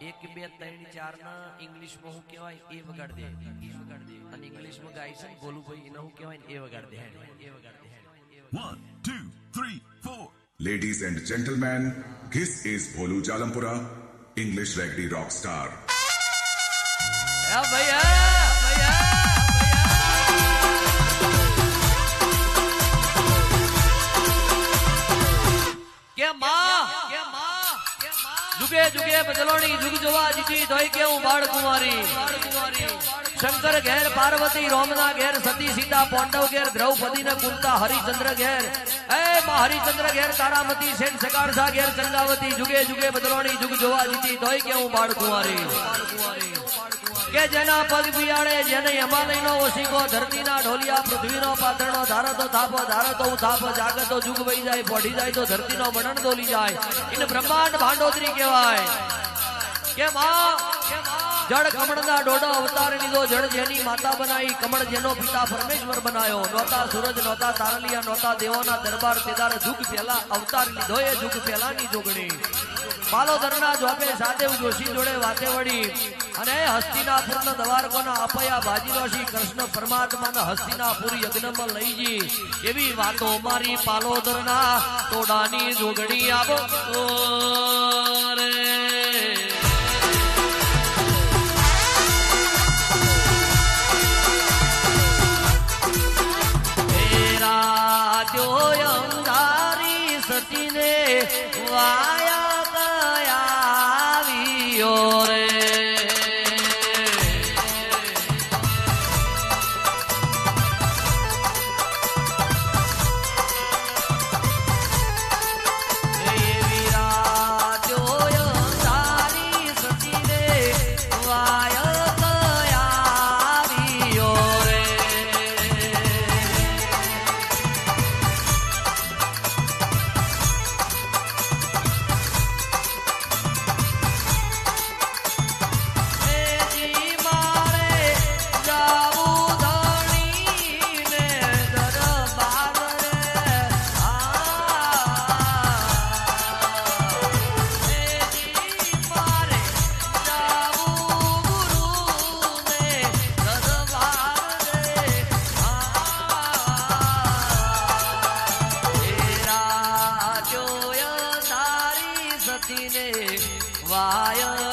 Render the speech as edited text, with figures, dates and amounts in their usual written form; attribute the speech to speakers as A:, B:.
A: એક બે ત્રણ ચાર ના ઇંગ્લિશ માં હું કહેવાય એ વગાડ દે અને ઇંગ્લિશ માં ગાય છે ગોલુભાઈ એને હું કહેવાય એ વગાડ દે
B: 1 2 3 4
C: Ladies and gentlemen, this is Bholu Jalampura, English Ragdi rock star.
A: ભૈયા કે जुगे जुगे बदलोनी जुग जोवा जीती धोई के बाड़ कुमारी शंकर घेर पार्वती रोमना घेर सती सीता पांडव घेर द्रौपदी न कुंता हरिचंद्र घेर मां हरिचंद्र घेर तारामती सेन सकारसा घेर चंद्रावती जुगे जुगे बदलोनी जुग जोवा जीती धोई के बाड़ कुमारी के जेना पग पियाड़े जेने हिमालय नो ओसिको धरती ना ढोलिया पृथ्वी नो पाथर नो धारतो थाप धारतो उथाप जागतो जुग वही जाए पढ़ी जाए तो धरती नो बनन डोली जाए इन ब्रह्मांड भांडोदरी कहवाय के मां जड़ कमड़ ना डोडो अवतार लीधो जड़ जेनी माता बनाई कमड़ जेनो पिता परमेश्वर बनायो नोता सूरज नोता तारलिया नोता देवोना दरबार तेदार जुग पहला अवतार लीधो ये जुग पहलानी जोगणी पालोदरना जोगे सादेव जोशी जोड़े वाते वड़ी अने हस्तिनापुर दवारकोना अपया बाजीरोशी कृष्ण परमात्मा ना हस्तिनापुर यज्ञ में लई जी एवी वातो मारी पालोदरना तोडानी जोगणी आवो रे तेरा द्योयंधारी सतीने वाया वाया